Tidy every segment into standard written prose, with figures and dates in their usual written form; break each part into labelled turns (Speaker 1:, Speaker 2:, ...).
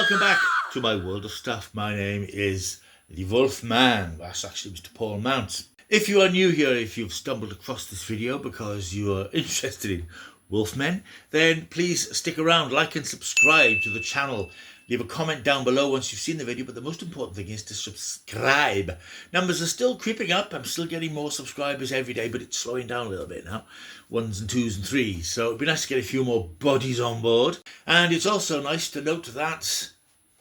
Speaker 1: welcome back to my world of stuff. My name is the Wolfman. That's actually Mr. Paul Mount. If you are new here, if you've stumbled across this video because you are interested in Wolfmen, then please stick around, like and subscribe to the channel. Leave a comment down below once you've seen the video, but the most important thing is to subscribe. Numbers are still creeping up. I'm still getting more subscribers every day, but it's slowing down a little bit now. 1s and 2s and 3s. So it'd be nice to get a few more bodies on board. And it's also nice to note that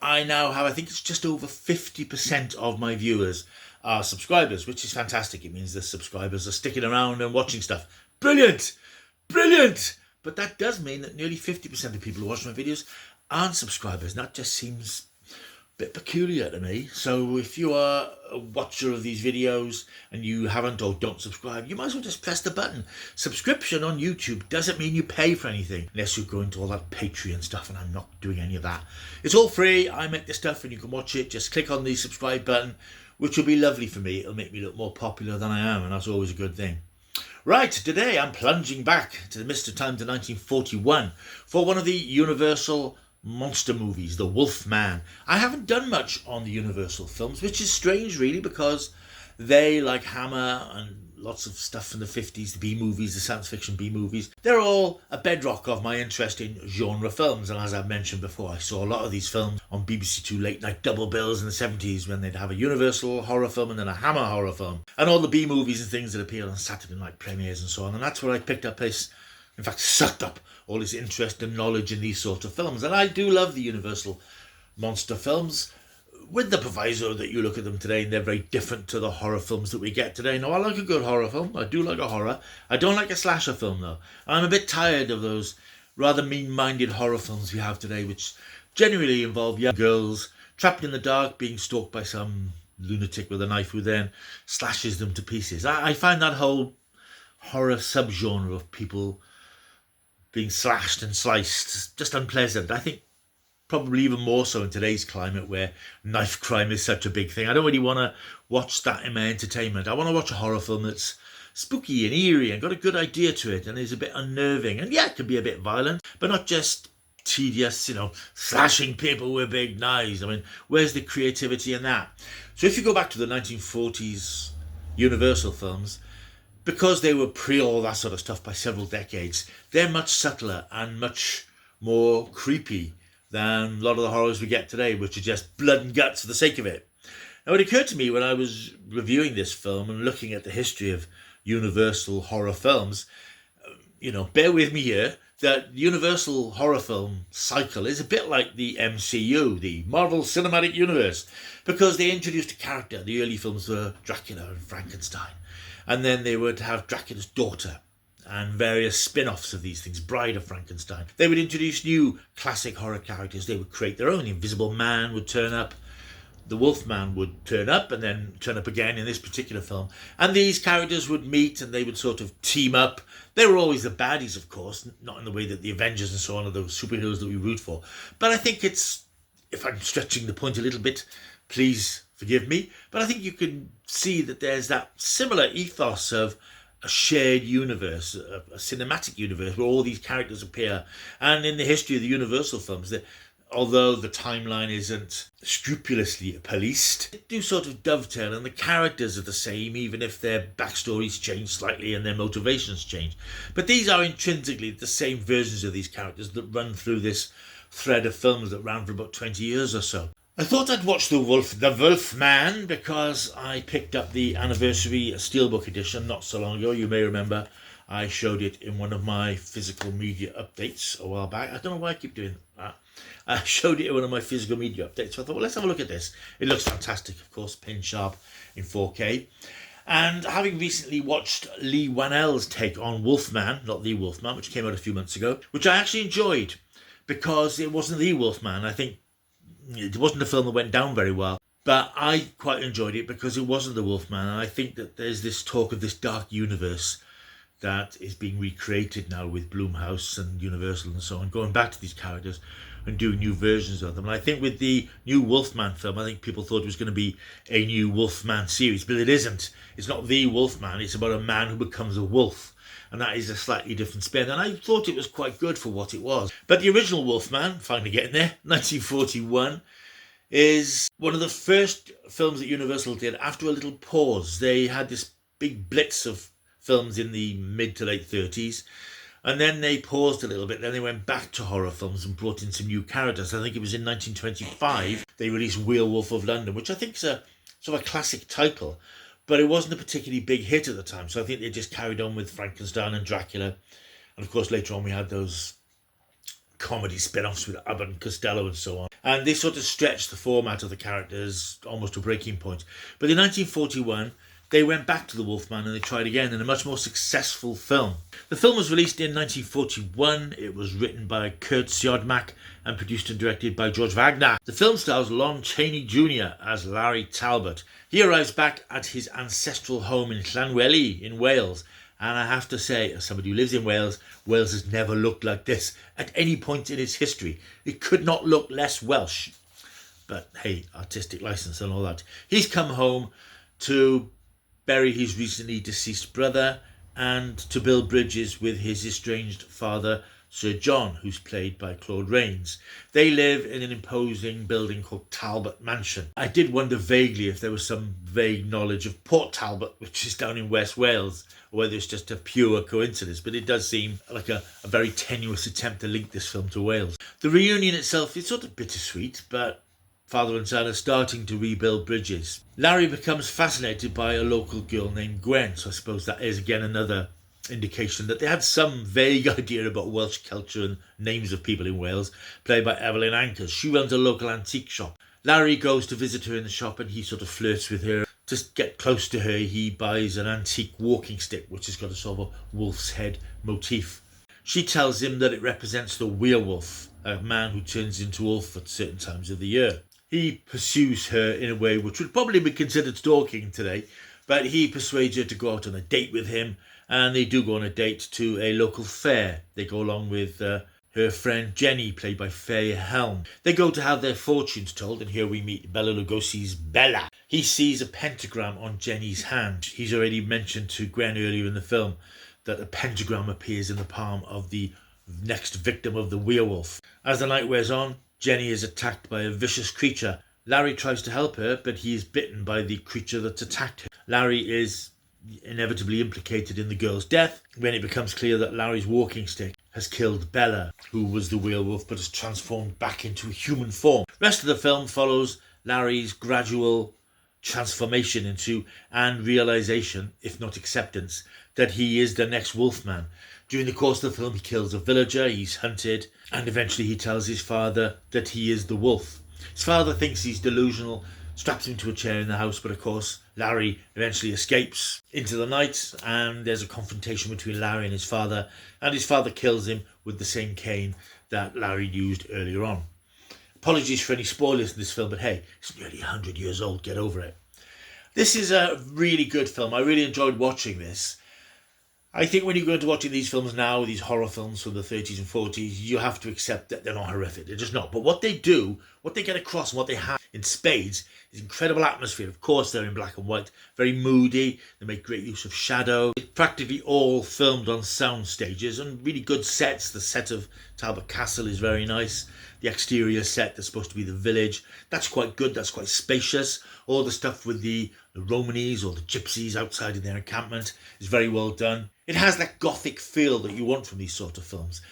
Speaker 1: I now have, I think it's just over 50% of my viewers are subscribers, which is fantastic. It means the subscribers are sticking around and watching stuff. Brilliant! Brilliant! But that does mean that nearly 50% of people who watch my videos aren't subscribers. And that just seems a bit peculiar to me. So if you are a watcher of these videos and you haven't or don't subscribe, you might as well just press the button. Subscription on YouTube doesn't mean you pay for anything, unless you go into all that Patreon stuff, and I'm not doing any of that. It's all free. I make this stuff and you can watch it. Just click on the subscribe button, which will be lovely for me. It'll make me look more popular than I am, and that's always a good thing. Right, today I'm plunging back to the Mr. Time to 1941 for one of the Universal monster movies, The Wolfman. I haven't done much on the Universal films, which is strange really, because they, like Hammer and lots of stuff from the 50s, the B-movies, the science fiction B-movies, they're all a bedrock of my interest in genre films. And as I've mentioned before, I saw a lot of these films on BBC Two late night double bills in the 70s when they'd have a Universal horror film and then a Hammer horror film, and all the B-movies and things that appeared on Saturday night premieres and so on. And that's where I picked up this, in fact sucked up all this interest and knowledge in these sorts of films. And I do love the Universal monster films, with the proviso that you look at them today and they're very different to the horror films that we get today. Now, I like a good horror film. I do like a horror. I don't like a slasher film, though. I'm a bit tired of those rather mean-minded horror films we have today, which generally involve young girls trapped in the dark being stalked by some lunatic with a knife who then slashes them to pieces. I find that whole horror subgenre of people being slashed and sliced just unpleasant. I think probably even more so in today's climate where knife crime is such a big thing. I don't really want to watch that in my entertainment. I want to watch a horror film that's spooky and eerie and got a good idea to it and is a bit unnerving. And yeah, it can be a bit violent, but not just tedious, slashing people with big knives. I mean, where's the creativity in that? So if you go back to the 1940s Universal films, because they were pre all that sort of stuff by several decades, they're much subtler and much more creepy than a lot of the horrors we get today, which are just blood and guts for the sake of it. Now, it occurred to me when I was reviewing this film and looking at the history of Universal horror films, bear with me here, that the Universal horror film cycle is a bit like the MCU, the Marvel Cinematic Universe, because they introduced a character. The early films were Dracula and Frankenstein, and then they would have Dracula's daughter and various spin-offs of these things, Bride of Frankenstein. They would introduce new classic horror characters. They would create their own. The Invisible Man would turn up. The Wolfman would turn up and then turn up again in this particular film. And these characters would meet and they would sort of team up. They were always the baddies, of course, not in the way that the Avengers and so on are those superheroes that we root for. But I think it's, if I'm stretching the point a little bit, please forgive me, but I think you can see that there's that similar ethos of a shared universe, a cinematic universe where all these characters appear. And in the history of the Universal films, that although the timeline isn't scrupulously policed, they do sort of dovetail, and the characters are the same, even if their backstories change slightly and their motivations change. But these are intrinsically the same versions of these characters that run through this thread of films that ran for about 20 years or so. I thought I'd watch The Wolfman, because I picked up the anniversary Steelbook edition not so long ago. You may remember I showed it in one of my physical media updates a while back. I don't know why I keep doing that. I showed it in one of my physical media updates. So I thought, well, let's have a look at this. It looks fantastic, of course, pin sharp in 4K. And having recently watched Lee Whannell's take on Wolfman, not The Wolfman, which came out a few months ago, which I actually enjoyed, because it wasn't The Wolfman. I think it wasn't a film that went down very well, but I quite enjoyed it because it wasn't The Wolfman. And I think that there's this talk of this dark universe that is being recreated now with Blumhouse and Universal and so on, going back to these characters and doing new versions of them. And I think with the new Wolfman film, I think people thought it was going to be a new Wolfman series, but it isn't. It's not The Wolfman. It's about a man who becomes a wolf. and that is a slightly different spin, and I thought it was quite good for what it was. But the original Wolfman, finally getting there, 1941, is one of the first films that Universal did after a little pause. They had this big blitz of films in the mid to late 30s, and then they paused a little bit. Then they went back to horror films and brought in some new characters. I think it was in 1925 they released Werewolf of London, which I think is a sort of a classic title, but it wasn't a particularly big hit at the time. So I think they just carried on with Frankenstein and Dracula, and of course later on we had those comedy spin-offs with Abbott and Costello and so on. And they sort of stretched the format of the characters almost to a breaking point. But in 1941, they went back to the Wolfman and they tried again in a much more successful film. The film was released in 1941. It was written by Kurt Siodmak and produced and directed by George Wagner. The film stars Lon Chaney Jr. as Larry Talbot. He arrives back at his ancestral home in Llanweli in Wales. And I have to say, as somebody who lives in Wales, Wales has never looked like this at any point in its history. It could not look less Welsh. But hey, artistic license and all that. He's come home to bury his recently deceased brother and to build bridges with his estranged father, Sir John, who's played by Claude Rains. They live in an imposing building called Talbot Mansion. I did wonder vaguely if there was some vague knowledge of Port Talbot, which is down in West Wales, or whether it's just a pure coincidence, but it does seem like a very tenuous attempt to link this film to Wales. The reunion itself is sort of bittersweet, but father and son are starting to rebuild bridges. Larry becomes fascinated by a local girl named Gwen, so I suppose that is again another indication that they had some vague idea about Welsh culture and names of people in Wales, played by Evelyn Ankers. She runs a local antique shop. Larry goes to visit her in the shop and he sort of flirts with her. To get close to her, he buys an antique walking stick, which has got a sort of a wolf's head motif. She tells him that it represents the werewolf, a man who turns into wolf at certain times of the year. He pursues her in a way which would probably be considered stalking today, but he persuades her to go out on a date with him, and they do go on a date to a local fair. They go along with her friend Jenny, played by Faye Helm. They go to have their fortunes told, and here we meet Bela Lugosi's Bella. He sees a pentagram on Jenny's hand. He's already mentioned to Gwen earlier in the film that a pentagram appears in the palm of the next victim of the werewolf. As the night wears on, Jenny is attacked by a vicious creature. Larry tries to help her, but he is bitten by the creature that's attacked her. Larry is inevitably implicated in the girl's death when it becomes clear that Larry's walking stick has killed Bella, who was the werewolf but has transformed back into a human form. The rest of the film follows Larry's gradual transformation into and realization, if not acceptance, that he is the next Wolfman. During the course of the film, he kills a villager, he's hunted, and eventually he tells his father that he is the wolf. His father thinks he's delusional, straps him to a chair in the house, but of course Larry eventually escapes into the night, and there's a confrontation between Larry and his father kills him with the same cane that Larry used earlier on. Apologies for any spoilers in this film, but hey, it's nearly 100 years old, get over it. This is a really good film. I really enjoyed watching this. I think when you go into watching these films now, these horror films from the 30s and 40s, you have to accept that they're not horrific. They're just not. But what they do, what they get across and what they have in spades is incredible atmosphere. Of course, they're in black and white, very moody. They make great use of shadow. It's practically all filmed on sound stages and really good sets. The set of Talbot Castle is very nice. The exterior set that's supposed to be the village, that's quite good. That's quite spacious. All the stuff with the Romanis or the gypsies outside in their encampment is very well done. It has that gothic feel that you want from these sort of films.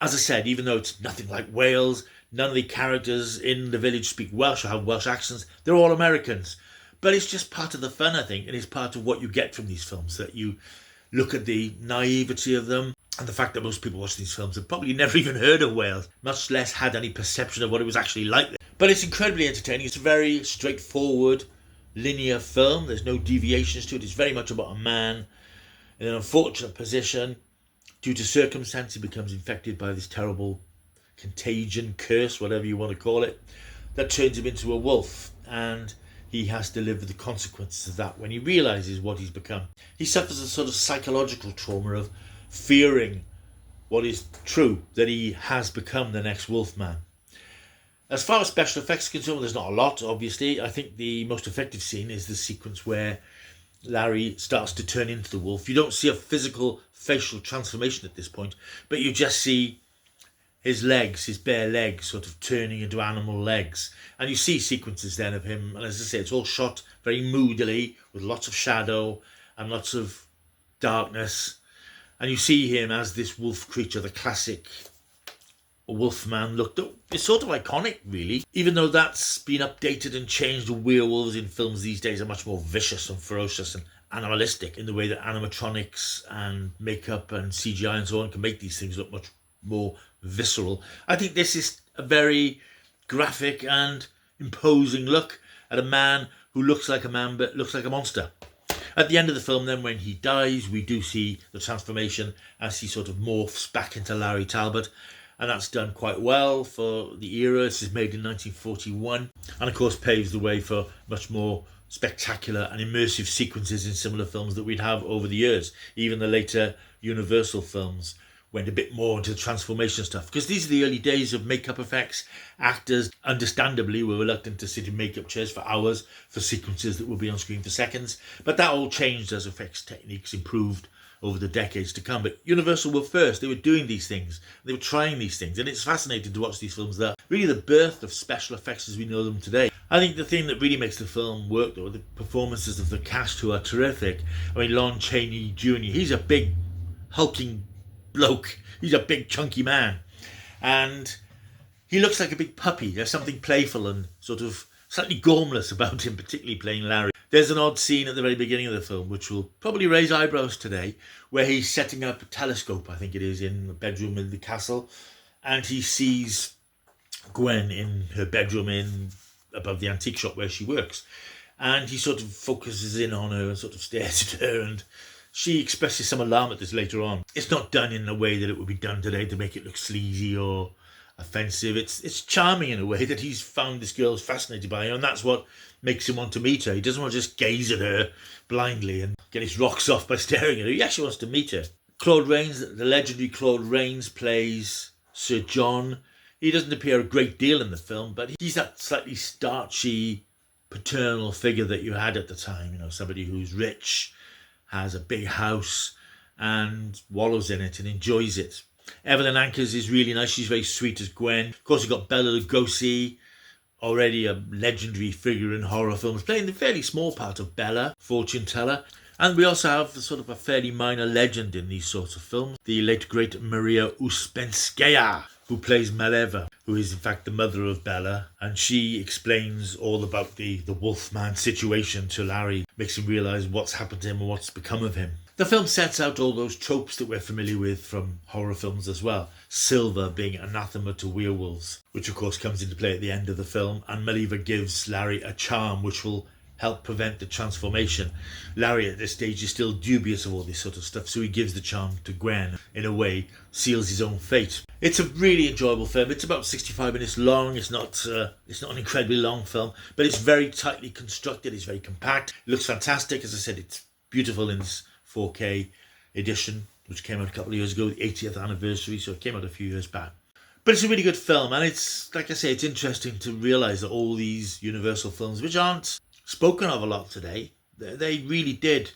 Speaker 1: As I said, even though it's nothing like Wales, none of the characters in the village speak Welsh or have Welsh accents. They're all Americans. But it's just part of the fun, I think, and it's part of what you get from these films, that you look at the naivety of them and the fact that most people watching these films have probably never even heard of Wales, much less had any perception of what it was actually like there. But it's incredibly entertaining. It's a very straightforward, linear film. There's no deviations to it. It's very much about a man in an unfortunate position. Due to circumstance, he becomes infected by this terrible contagion, curse, whatever you want to call it, that turns him into a wolf, and he has to live with the consequences of that when he realizes what he's become. He suffers a sort of psychological trauma of fearing what is true, that he has become the next Wolfman. As far as special effects are concerned, there's not a lot, obviously. I think the most effective scene is the sequence where Larry starts to turn into the wolf. You don't see a physical facial transformation at this point, but you just see his legs, his bare legs, sort of turning into animal legs. And you see sequences then of him, and as I say, it's all shot very moodily, with lots of shadow and lots of darkness. And you see him as this wolf creature, the classic Wolfman look. It's sort of iconic, really, even though that's been updated and changed. The werewolves in films these days are much more vicious and ferocious and animalistic in the way that animatronics and makeup and CGI and so on can make these things look much more visceral. I think this is a very graphic and imposing look at a man who looks like a man but looks like a monster. At the end of the film then, when he dies, we do see the transformation as he sort of morphs back into Larry Talbot, and that's done quite well for the era. This is made in 1941 and of course paves the way for much more spectacular and immersive sequences in similar films that we'd have over the years. Even the later Universal films went a bit more into the transformation stuff, because these are the early days of makeup effects. Actors, understandably, were reluctant to sit in makeup chairs for hours for sequences that would be on screen for seconds, but that all changed as effects techniques improved over the decades to come. But Universal were first. They were doing these things, they were trying these things, and it's fascinating to watch these films. That really the birth of special effects as we know them today. I think the thing that really makes the film work, though, are the performances of the cast, who are terrific. I mean, Lon Chaney Jr., he's a big hulking bloke. He's a big chunky man, and he looks like a big puppy. There's something playful and sort of slightly gormless about him, particularly playing Larry. There's an odd scene at the very beginning of the film which will probably raise eyebrows today, where he's setting up a telescope, I think it is, in the bedroom in the castle, and he sees Gwen in her bedroom in above the antique shop where she works, and he sort of focuses in on her and sort of stares at her, and she expresses some alarm at this later on. It's not done in a way that it would be done today to make it look sleazy or offensive. It's charming in a way that he's found this girl fascinated by her, and that's what makes him want to meet her. He doesn't want to just gaze at her blindly and get his rocks off by staring at her. He actually wants to meet her. Claude Rains, the legendary Claude Rains, plays Sir John. He doesn't appear a great deal in the film, but he's that slightly starchy paternal figure that you had at the time. You know, somebody who's rich, has a big house, and wallows in it and enjoys it. Evelyn Ankers is really nice. She's very sweet as Gwen. Of course, you've got Bela Lugosi, already a legendary figure in horror films, playing the fairly small part of Bella, fortune teller. And we also have sort of a fairly minor legend in these sorts of films, the late great Maria Uspenskaya, who plays Maleva, who is in fact the mother of Bella, and she explains all about the Wolfman situation to Larry, makes him realise what's happened to him and what's become of him. The film sets out all those tropes that we're familiar with from horror films as well. Silver being anathema to werewolves, which of course comes into play at the end of the film, and Maleva gives Larry a charm which will help prevent the transformation. Larry at this stage is still dubious of all this sort of stuff, so he gives the charm to Gwen, in a way seals his own fate. It's a really enjoyable film. It's about 65 minutes long. It's not an incredibly long film, but it's very tightly constructed. It's very compact. It looks fantastic. As I said, it's beautiful in this 4K edition, which came out a couple of years ago, the 80th anniversary, so it came out a few years back. But it's a really good film, and it's, like I say, it's interesting to realise that all these Universal films, which aren't spoken of a lot today, they really did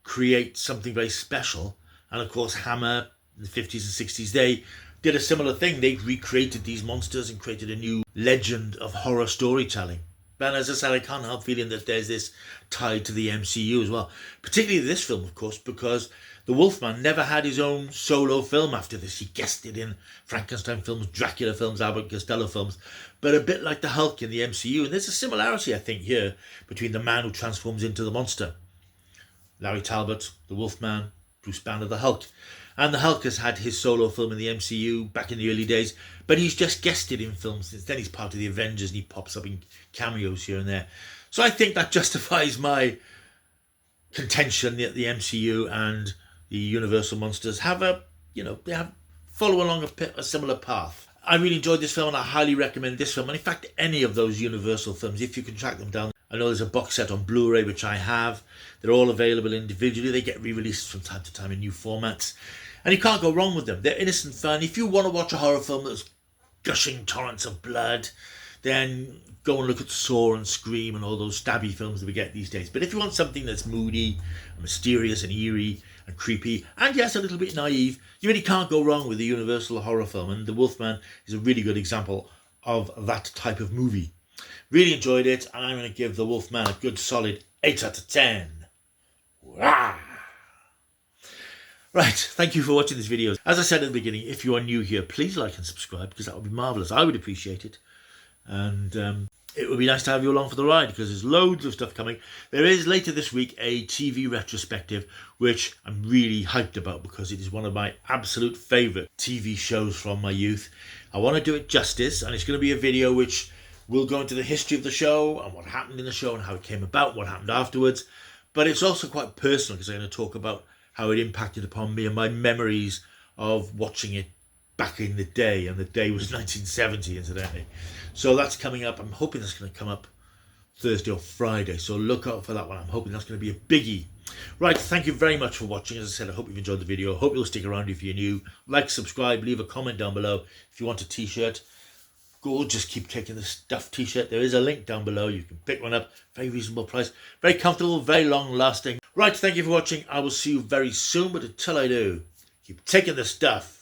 Speaker 1: create something very special. And of course, Hammer in the 50s and 60s, they did a similar thing. They recreated these monsters and created a new legend of horror storytelling. But as I said, I can't help feeling that there's this tied to the MCU as well. Particularly this film, of course, because the Wolfman never had his own solo film after this. He guested in Frankenstein films, Dracula films, Abbott Costello films, but a bit like the Hulk in the MCU. And there's a similarity, I think, here between the man who transforms into the monster, Larry Talbot, the Wolfman, Bruce Banner, the Hulk. And the Hulk has had his solo film in the MCU back in the early days, but he's just guested in films since then. He's part of the Avengers and he pops up in cameos here and there. So I think that justifies my contention that the MCU and the Universal monsters have follow along a similar path. I really enjoyed this film, and I highly recommend this film, and in fact any of those Universal films, if you can track them down. I know there's a box set on Blu-ray, which I have. They're all available individually. They get re-released from time to time in new formats, and you can't go wrong with them. They're innocent fun. If you want to watch a horror film that's gushing torrents of blood, then go and look at Saw and Scream and all those stabby films that we get these days. But if you want something that's moody and mysterious and eerie and creepy, and yes, a little bit naive, you really can't go wrong with a Universal horror film, and The Wolfman is a really good example of that type of movie. Really enjoyed it, and I'm going to give The Wolfman a good solid 8 out of 10. Rah! Right, thank you for watching this video. As I said at the beginning, if you are new here, please like and subscribe, because that would be marvellous. I would appreciate it. And it would be nice to have you along for the ride, because there's loads of stuff coming. There is later this week a TV retrospective, which I'm really hyped about, because it is one of my absolute favourite TV shows from my youth. I want to do it justice, and it's going to be a video which will go into the history of the show and what happened in the show and how it came about, what happened afterwards. But it's also quite personal, because I'm going to talk about how it impacted upon me and my memories of watching it back in the day, and the day was 1970, incidentally. So that's coming up. I'm hoping that's going to come up Thursday or Friday, so look out for that one. I'm hoping that's going to be a biggie. Right, thank you very much for watching. As I said, I hope you've enjoyed the video. I hope you'll stick around if you're new. Like, subscribe, leave a comment down below. If you want a t-shirt, go just keep taking the stuff t-shirt. There is a link down below. You can pick one up. Very reasonable price. Very comfortable, very long lasting. Right, thank you for watching. I will see you very soon, but until I do, keep taking the stuff.